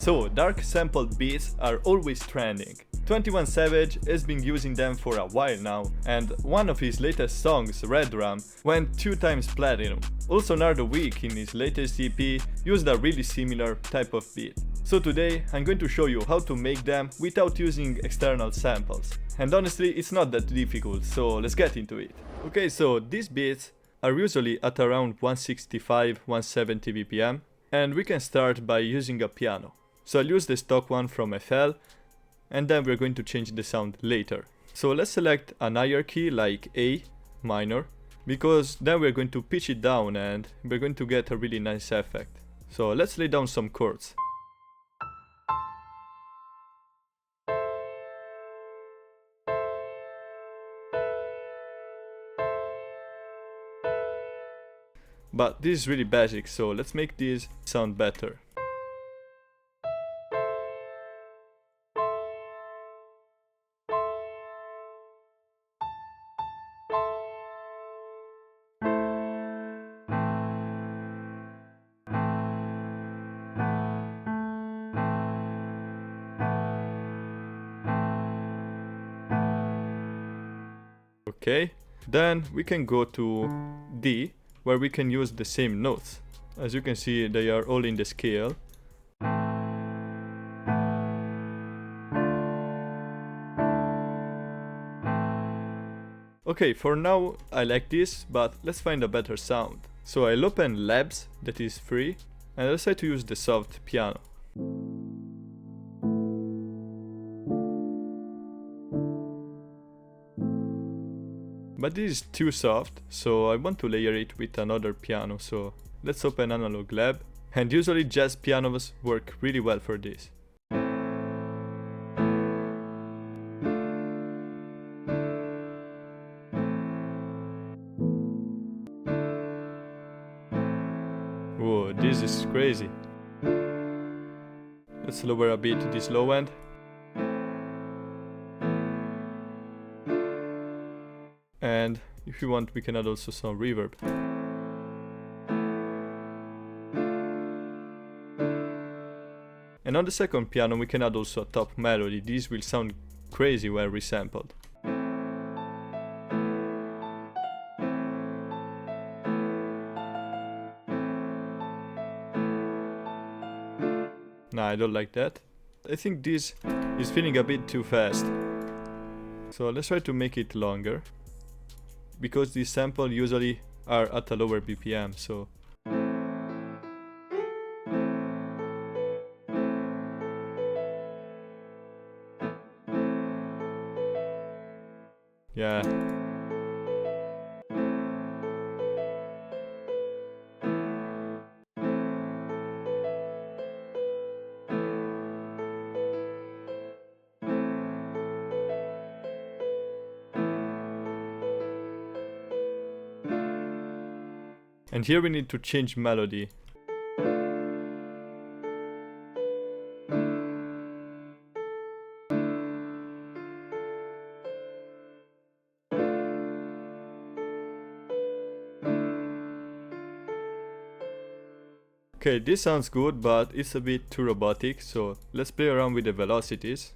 So, dark sampled beats are always trending. 21 Savage has been using them for a while now, and one of his latest songs, Red Drum, went 2 times platinum. Also Nardo Week in his latest EP used a really similar type of beat. So today I'm going to show you how to make them without using external samples. And honestly, it's not that difficult, so let's get into it. Okay, so these beats are usually at around 165-170 BPM, and we can start by using a piano. So I'll use the stock one from FL, and then we're going to change the sound later. So let's select an higher key like A minor, because then we're going to pitch it down and we're going to get a really nice effect. So let's lay down some chords. But this is really basic, so let's make this sound better. Okay, then we can go to D, where we can use the same notes. As you can see, they are all in the scale. Okay, for now I like this, but let's find a better sound. So I'll open Labs, that is free, and I'll try to use the soft piano. But this is too soft, so I want to layer it with another piano, so let's open Analog Lab, and usually jazz pianos work really well for this. Whoa, this is crazy. Let's lower a bit this low end. And if you want, we can add also some reverb. And on the second piano we can add also a top melody. This will sound crazy when resampled. Nah, I don't like that. I think this is feeling a bit too fast. So let's try to make it longer, because these samples usually are at a lower BPM, so... yeah. And here we need to change melody. Okay, this sounds good, but it's a bit too robotic, so let's play around with the velocities.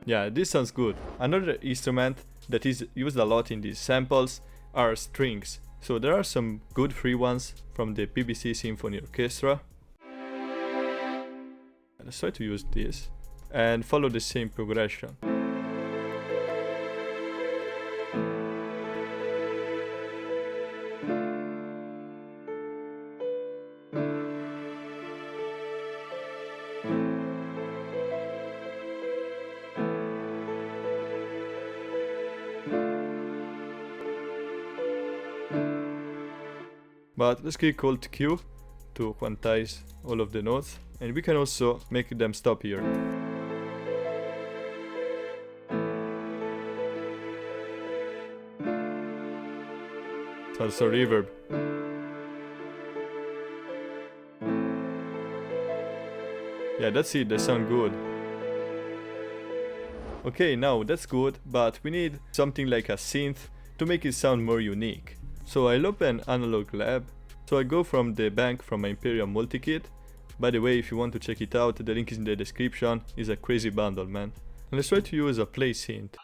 Yeah, this sounds good. Another instrument that is used a lot in these samples are strings. So there are some good free ones from the BBC Symphony Orchestra. Let's try to use this and follow the same progression. But let's click Alt Q to quantize all of the notes, and we can also make them stop here. It's also reverb. Yeah, that's it, they sound good. Okay, now that's good, but we need something like a synth to make it sound more unique. So I'll open Analog Lab. So I go from the bank from my Imperial multi-kit. By the way, if you want to check it out, the link is in the description. It's a crazy bundle, man. And let's try to use a play synth.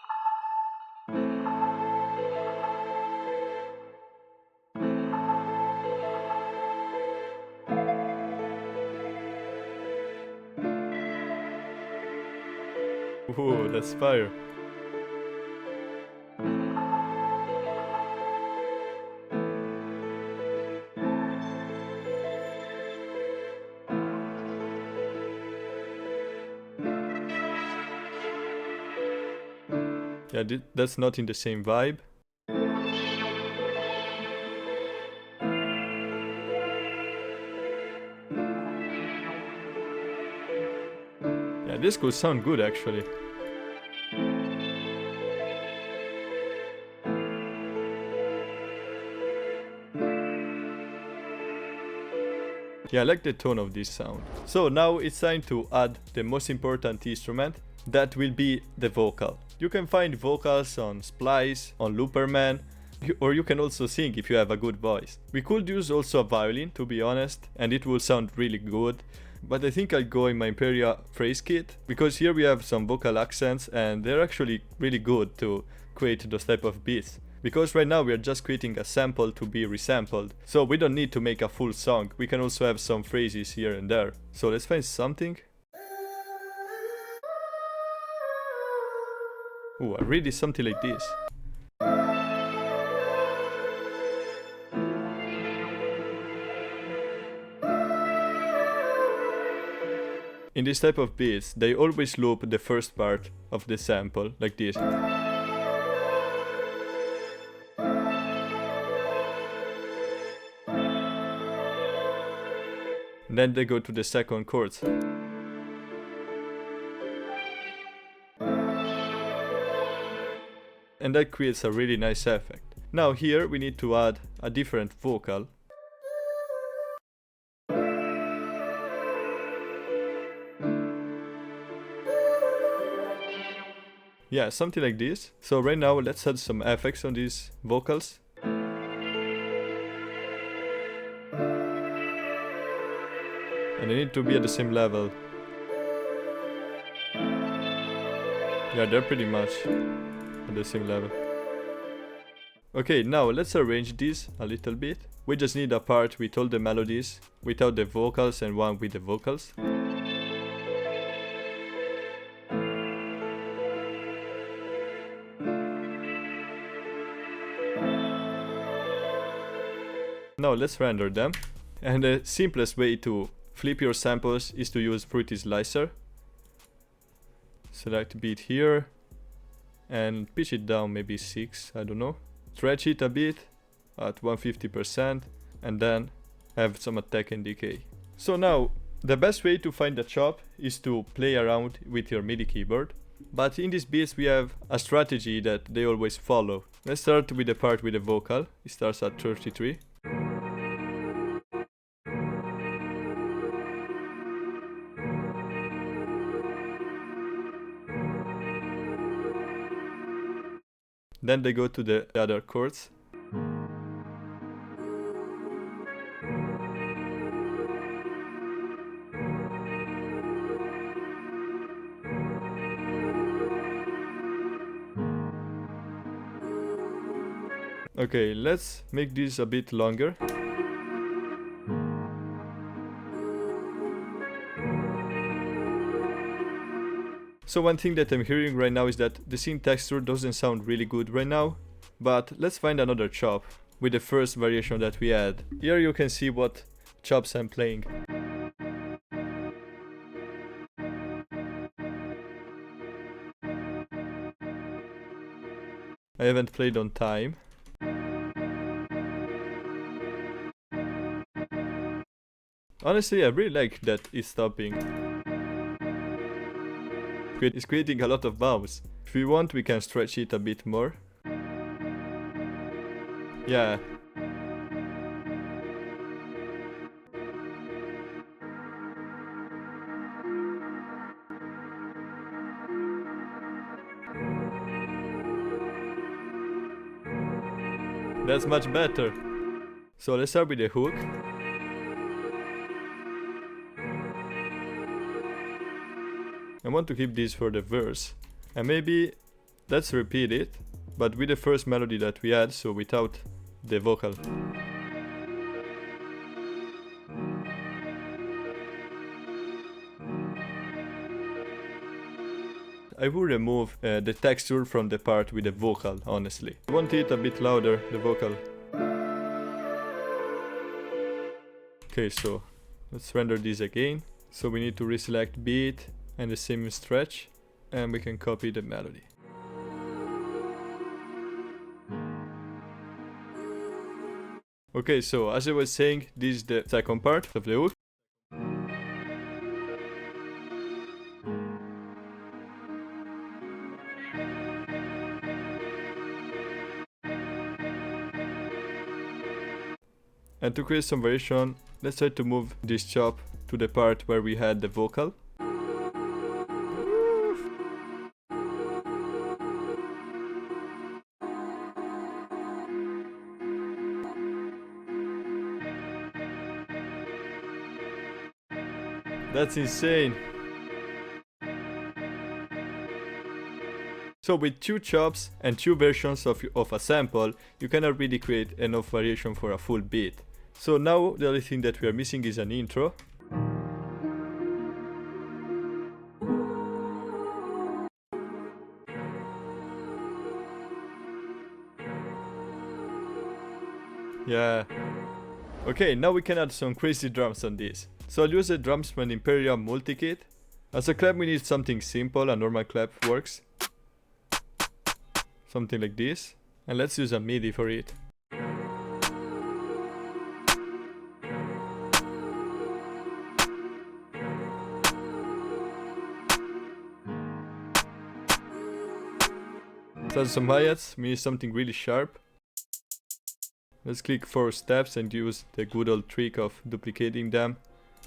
Ooh, that's fire. Yeah, that's not in the same vibe. Yeah, this could sound good actually. Yeah, I like the tone of this sound. So now it's time to add the most important instrument, that will be the vocal. You can find vocals on Splice, on Looperman, or you can also sing if you have a good voice. We could use also a violin, to be honest, and it will sound really good. But I think I'll go in my Imperia phrase kit, because here we have some vocal accents and they're actually really good to create those type of beats. Because right now we are just creating a sample to be resampled, so we don't need to make a full song, we can also have some phrases here and there. So let's find something. Ooh, I really something like this. In this type of beats, they always loop the first part of the sample, like this. Then they go to the second chords. And that creates a really nice effect. Now here we need to add a different vocal. Yeah, something like this. So right now let's add some effects on these vocals. And they need to be at the same level. Yeah, they're pretty much at the same level. Okay, now let's arrange this a little bit. We just need a part with all the melodies, without the vocals, and one with the vocals. Now let's render them. And the simplest way to flip your samples is to use Fruity Slicer. Select beat here and pitch it down maybe 6, I don't know. Stretch it a bit at 150% and then have some attack and decay. So now the best way to find the chop is to play around with your MIDI keyboard. But in these beats we have a strategy that they always follow. Let's start with the part with the vocal. It starts at 33. Then they go to the other chords. Okay, let's make this a bit longer. So one thing that I'm hearing right now is that the synth texture doesn't sound really good right now, but let's find another chop with the first variation that we had. Here you can see what chops I'm playing. I haven't played on time. Honestly, I really like that it's stopping. It's creating a lot of bounce. If we want, we can stretch it a bit more. Yeah. That's much better. So let's start with the hook. I want to keep this for the verse. And maybe let's repeat it, but with the first melody that we had, so without the vocal. I will remove the texture from the part with the vocal, honestly. I want it a bit louder, the vocal. Okay, so let's render this again. So we need to reselect beat and the same stretch, and we can copy the melody. Okay, so as I was saying, this is the second part of the hook. And to create some variation, let's try to move this chop to the part where we had the vocal. That's insane! So with 2 chops and 2 versions of a sample, you cannot really create enough variation for a full beat. So now the only thing that we are missing is an intro. Yeah. Okay, now we can add some crazy drums on this. So I'll use the drums from Imperial Multikit. As a clap we need something simple, a normal clap works. Something like this. And let's use a MIDI for it. To add some hi-hats, we need something really sharp. Let's click 4 steps and use the good old trick of duplicating them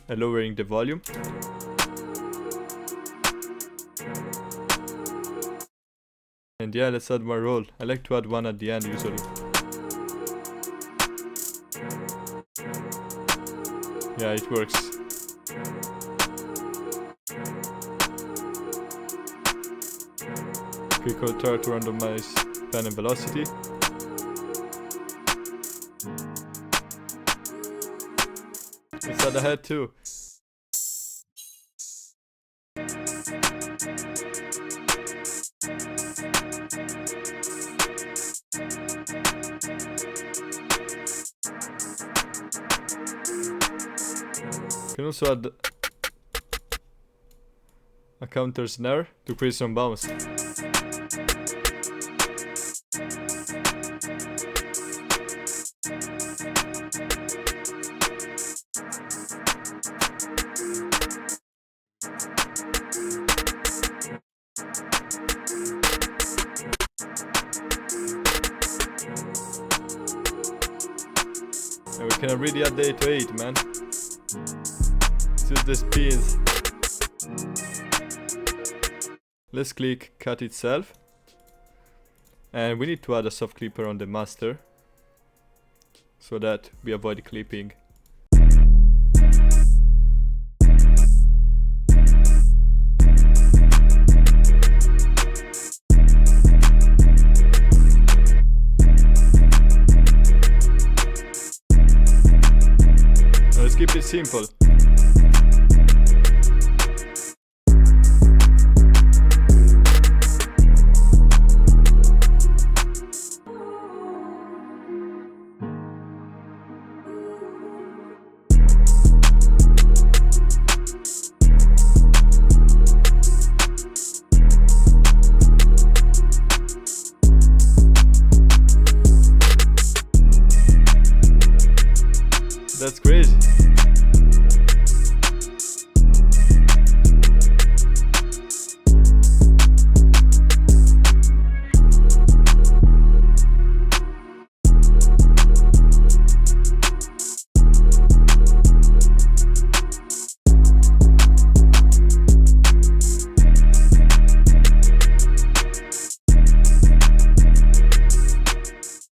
and lowering the volume. And yeah, let's add more roll. I like to add one at the end usually. Yeah, it works. Click Ctrl to randomize pen and velocity. Let's add a head too. You can also add a counter snare to create some bounce. And we can really add the 808, man. Let's use the speeds. Let's click cut itself. And we need to add a soft clipper on the master, so that we avoid clipping. Let's keep it simple.